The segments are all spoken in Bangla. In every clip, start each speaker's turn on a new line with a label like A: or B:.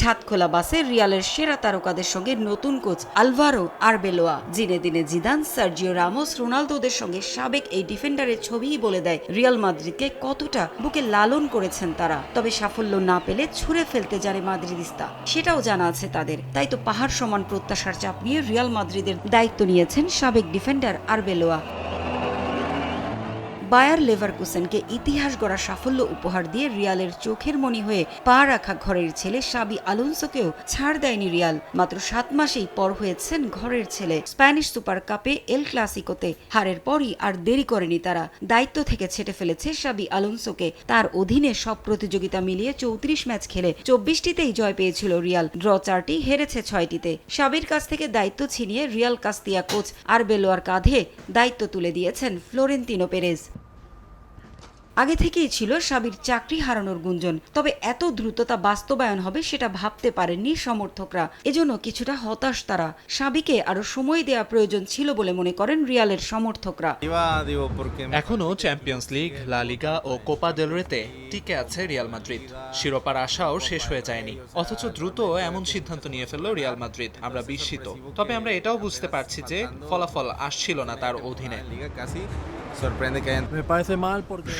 A: ছাদখোলা বাসে রিয়ালের সেরা তারকাদের সঙ্গে নতুন coach Alvaro Arbeloa, Zinedine Zidane, Sergio Ramos, রোনালদোদের সঙ্গে সাবেক এই ডিফেন্ডারের ছবিই বলে দেয় রিয়াল মাদ্রিদকে কতটা বুকে লালন করেছেন তারা। তবে সাফল্য না পেলে ছুঁড়ে ফেলতে জানে মাদ্রিদিস্তা, সেটাও জানা আছে তাদের। তাই তো পাহাড় সমান প্রত্যাশার চাপ নিয়ে রিয়াল মাদ্রিদের দায়িত্ব নিয়েছেন সাবেক ডিফেন্ডার আরবেলোয়া। বায়ার লেভারকুসেনকে ইতিহাস গড়া সাফল্য উপহার দিয়ে রিয়ালের চোখের মণি হয়ে পা রাখা ঘরের ছেলে শাবি আলোনসোকেও ছাড় দেয়নি রিয়াল। মাত্র 7 মাসেই পর হয়েছেন ঘরের ছেলে। স্প্যানিশ সুপার কাপে এল ক্লাসিকোতে হারের পরই আর দেরি করেনি তারা। দায়িত্ব থেকে ছেটে ফেলেছে শাবি আলোনসোকে। তার অধীনে সব প্রতিযোগিতা মিলিয়ে 34 ম্যাচ খেলে 24টিতেই জয় পেয়েছিল রিয়াল, ড্র 4টি, হেরেছে 6টিতে। শাবির কাছ থেকে দায়িত্ব ছিনিয়ে রিয়াল কাস্তিয়া কোচ আরবেলোয়ার কাঁধে দায়িত্ব তুলে দিয়েছেন ফ্লোরেন্তিনো পেরেজ। আগে থেকেই ছিল শাবির চাকরি হারানোর গুঞ্জন, তবে এত দ্রুততা বাস্তবায়ন হবে সেটা ভাবতে পারেননি সমর্থকরা। এজন্য কিছুটা হতাশ তারা। শাবিকে আরো সময় দেওয়া প্রয়োজন ছিল বলে মনে করেন রিয়ালের সমর্থকরা।
B: এখনো চ্যাম্পিয়ন্স লিগ, লা লিগা ও কোপা দেল রেতে টিকে আছে রিয়াল মাদ্রিদ। শিরোপার আশাও শেষ হয়ে যায়নি, অথচ দ্রুত এমন সিদ্ধান্ত নিয়ে ফেলল রিয়াল মাদ্রিদ। আমরা বিস্মিত, তবে আমরা এটাও বুঝতে পারছি যে ফলাফল আসছিল না তার অধীনে।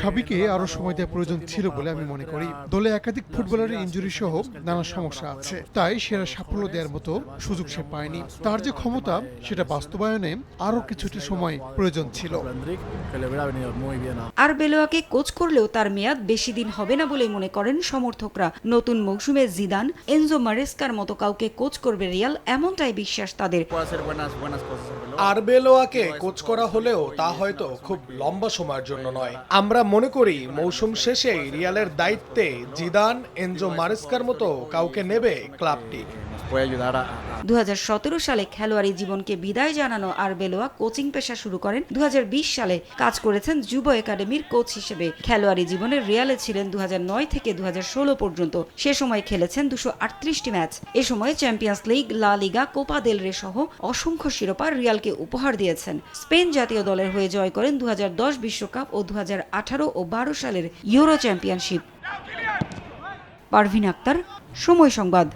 C: শাবিকে আরো সময় দেওয়া প্রয়োজন ছিল বলে আমি মনে করি। দলে একাধিক ফুটবলারের ইনজুরি সহ নানা সমস্যা আছে, তাই সেরা সাফল্য দেওয়ার মতো সুযোগ সে পায়নি। তার যে ক্ষমতা সেটা বাস্তবায়নে আরো কিছুটা সময় প্রয়োজন ছিল।
A: আরবেলোয়াকে কোচ করলেও তার মেয়াদ বেশি দিন হবে না বলে মনে করেন সমর্থকরা। নতুন মৌসুমে জিদান, এনজো মারেস্কার মতো কাউকে কোচ করবে রিয়াল, এমনটাই বিশ্বাস তাদের।
D: আরবেলোয়াকে কোচ করা হলেও তা হয়তো খুব লম্বা সময়ের জন্য নয়। আমরা মনে করি মৌসুম শেষেই রিয়ালের দায়িত্বে জিদান, এনজো মারেস্কার মতো কাউকে নেবে ক্লাবটি।
A: 2017 সালে খেলোয়াড়ি জীবনকে বিদায় জানানো আরবেলোয়া কোচিং পেশা শুরু করেন। 2020 সালে কাজ করেছেন যুব একাডেমির কোচ হিসেবে। খেলোয়াড়ি জীবনে রিয়ালে ছিলেন 2009 থেকে 2016 পর্যন্ত। সে সময় খেলেছেন 238টি ম্যাচ। এ সময় চ্যাম্পিয়ন্স লিগ, লা লিগা, কোপা দেল রে সহ অসংখ্য শিরোপা রিয়ালকে উপহার দিয়েছেন। স্পেন জাতীয় দলের হয়ে জয় করেন 2010 বিশ্বকাপ ও 2018 ও 12 সালের ইউরো চ্যাম্পিয়নশিপ। পারভিন আক্তার, সময় সংবাদ।